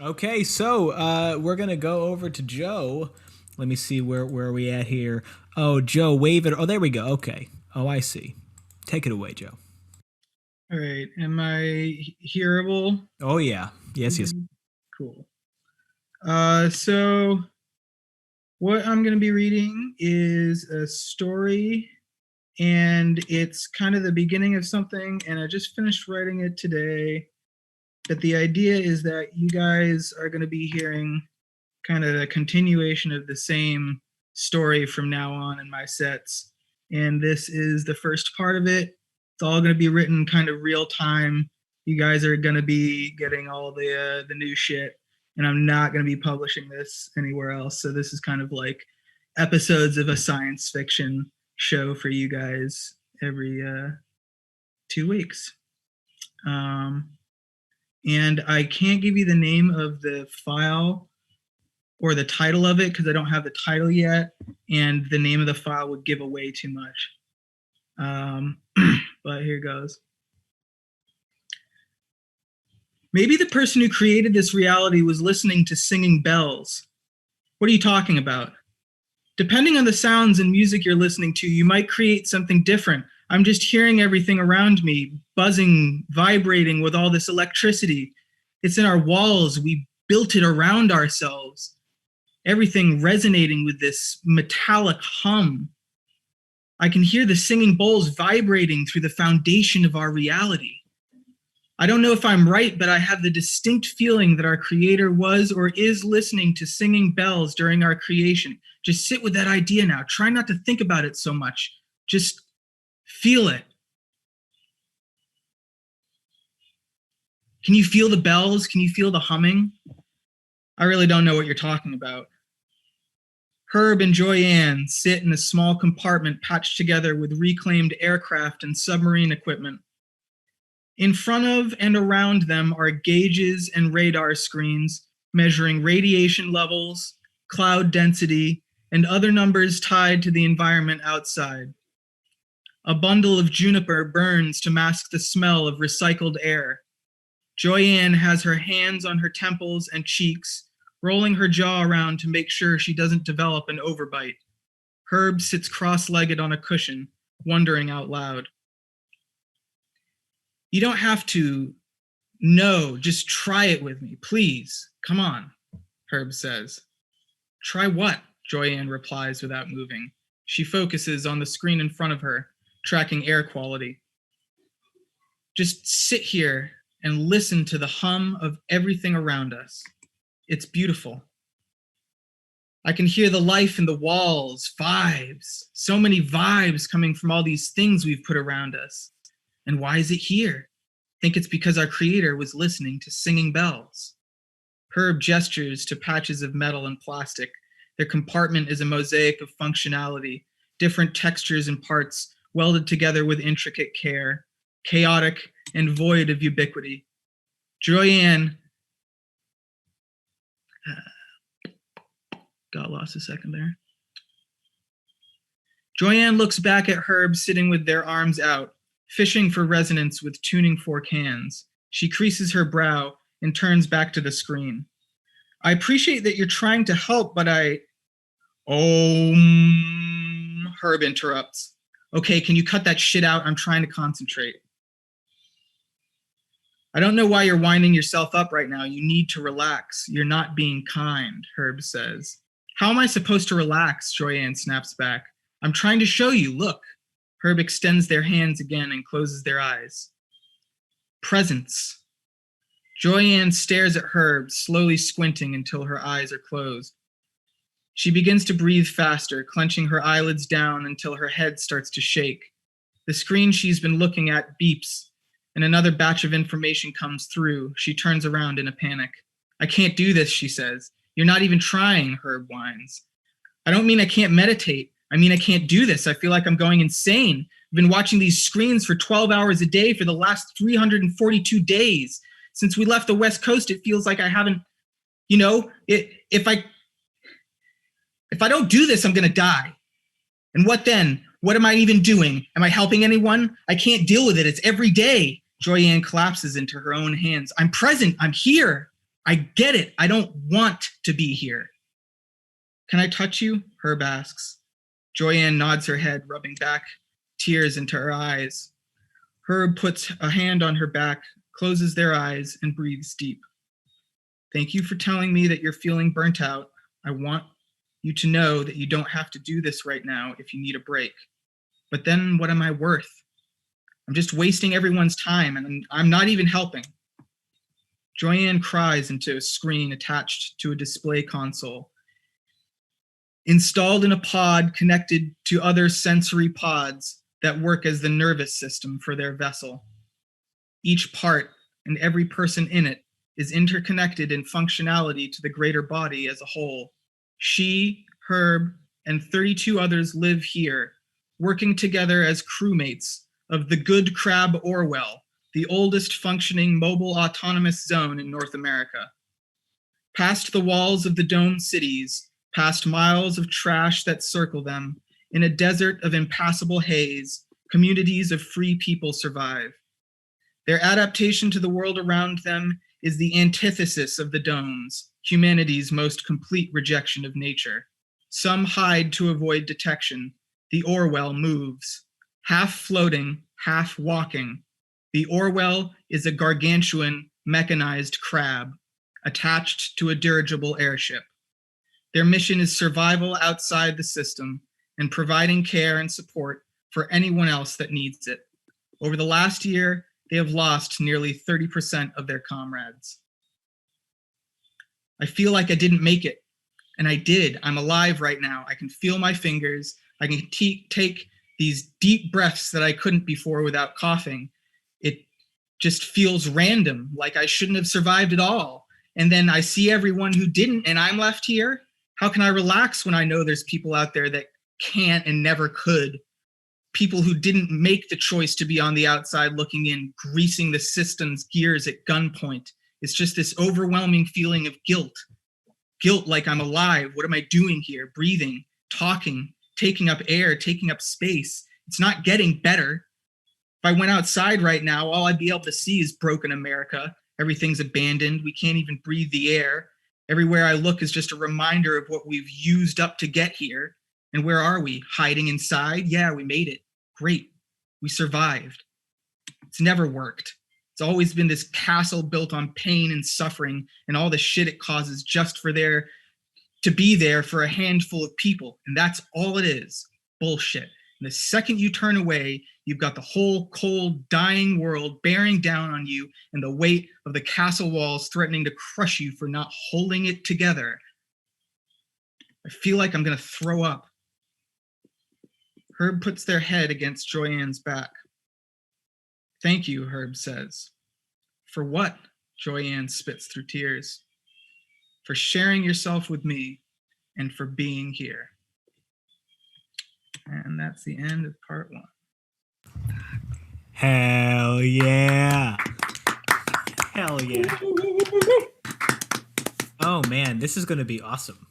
Okay, so we're gonna go over to Joe. Let me see where are we at here. Oh, Joe, wave it. Oh, there we go. Okay. Oh, I see. Take it away, Joe. All right. Am I hearable? Oh yeah. Yes, yes. Cool. So what I'm going to be reading is a story, and it's kind of the beginning of something, and I just finished writing it today. But the idea is that you guys are going to be hearing kind of a continuation of the same story from now on in my sets. And this is the first part of it. It's all going to be written kind of real time. You guys are going to be getting all the new shit, and I'm not going to be publishing this anywhere else. So this is kind of like episodes of a science fiction show for you guys every 2 weeks. And I can't give you the name of the file or the title of it because I don't have the title yet, and the name of the file would give away too much. But here goes. Maybe the person who created this reality was listening to singing bells. What are you talking about? Depending on the sounds and music you're listening to, you might create something different. I'm just hearing everything around me, buzzing, vibrating with all this electricity. It's in our walls. We built it around ourselves. Everything resonating with this metallic hum. I can hear the singing bowls vibrating through the foundation of our reality. I don't know if I'm right, but I have the distinct feeling that our creator was or is listening to singing bells during our creation. Just sit with that idea now. Try not to think about it so much. Just feel it. Can you feel the bells? Can you feel the humming? I really don't know what you're talking about. Herb and Joyanne sit in a small compartment patched together with reclaimed aircraft and submarine equipment. In front of and around them are gauges and radar screens measuring radiation levels, cloud density, and other numbers tied to the environment outside. A bundle of juniper burns to mask the smell of recycled air. Joyanne has her hands on her temples and cheeks, rolling her jaw around to make sure she doesn't develop an overbite. Herb sits cross-legged on a cushion, wondering out loud. You don't have to know, just try it with me, please. Come on, Herb says. Try what? Joyanne replies without moving. She focuses on the screen in front of her, tracking air quality. Just sit here and listen to the hum of everything around us. It's beautiful. I can hear the life in the walls, vibes, so many vibes coming from all these things we've put around us. And why is it here? I think it's because our creator was listening to singing bells. Herb gestures to patches of metal and plastic. Their compartment is a mosaic of functionality, different textures and parts welded together with intricate care, chaotic and void of ubiquity. Joyanne got lost a second there. Joyanne looks back at Herb sitting with their arms out, fishing for resonance with tuning fork hands. She creases her brow and turns back to the screen. I appreciate that you're trying to help, but Herb interrupts. Okay, can you cut that shit out? I'm trying to concentrate. I don't know why you're winding yourself up right now. You need to relax. You're not being kind, Herb says. How am I supposed to relax? Joyanne snaps back. I'm trying to show you. Look. Herb extends their hands again and closes their eyes. Presence. Joyanne stares at Herb, slowly squinting until her eyes are closed. She begins to breathe faster, clenching her eyelids down until her head starts to shake. The screen she's been looking at beeps, and another batch of information comes through. She turns around in a panic. I can't do this, she says. You're not even trying, Herb whines. I don't mean I can't meditate. I mean I can't do this. I feel like I'm going insane. I've been watching these screens for 12 hours a day for the last 342 days. Since we left the West Coast, it feels like I haven't, if I don't do this, I'm going to die. And what then? What am I even doing? Am I helping anyone? I can't deal with it. It's every day. Joyanne collapses into her own hands. I'm present. I'm here. I get it. I don't want to be here. Can I touch you? Herb asks. Joyanne nods her head, rubbing back tears into her eyes. Herb puts a hand on her back, closes their eyes, and breathes deep. Thank you for telling me that you're feeling burnt out. I want you to know that you don't have to do this right now if you need a break. But then what am I worth? I'm just wasting everyone's time, and I'm not even helping. Joyanne cries into a screen attached to a display console. Installed in a pod connected to other sensory pods that work as the nervous system for their vessel. Each part and every person in it is interconnected in functionality to the greater body as a whole. She, Herb, and 32 others live here, working together as crewmates of the Good Crab Orwell, the oldest functioning mobile autonomous zone in North America. Past the walls of the domed cities, past miles of trash that circle them, in a desert of impassable haze, communities of free people survive. Their adaptation to the world around them is the antithesis of the domes, humanity's most complete rejection of nature. Some hide to avoid detection. The Orwell moves. Half floating, half walking. The Orwell is a gargantuan, mechanized crab, attached to a dirigible airship. Their mission is survival outside the system and providing care and support for anyone else that needs it. Over the last year, they have lost nearly 30% of their comrades. I feel like I didn't make it, and I did. I'm alive right now. I can feel my fingers. I can take these deep breaths that I couldn't before without coughing. It just feels random, like I shouldn't have survived at all. And then I see everyone who didn't, and I'm left here. How can I relax when I know there's people out there that can't and never could? People who didn't make the choice to be on the outside looking in, greasing the system's gears at gunpoint. It's just this overwhelming feeling of guilt. Guilt like I'm alive. What am I doing here? Breathing, talking, taking up air, taking up space. It's not getting better. If I went outside right now, all I'd be able to see is broken America. Everything's abandoned. We can't even breathe the air. Everywhere I look is just a reminder of what we've used up to get here. And where are we? Hiding inside? Yeah, we made it. Great. We survived. It's never worked. It's always been this castle built on pain and suffering and all the shit it causes just for there to be there for a handful of people. And that's all it is. Bullshit. And the second you turn away, you've got the whole cold, dying world bearing down on you and the weight of the castle walls threatening to crush you for not holding it together. I feel like I'm going to throw up. Herb puts their head against Joyanne's back. Thank you, Herb says. For what? Joyanne spits through tears. For sharing yourself with me and for being here. And that's the end of part 1. Hell yeah. Hell yeah. Oh man, this is going to be awesome.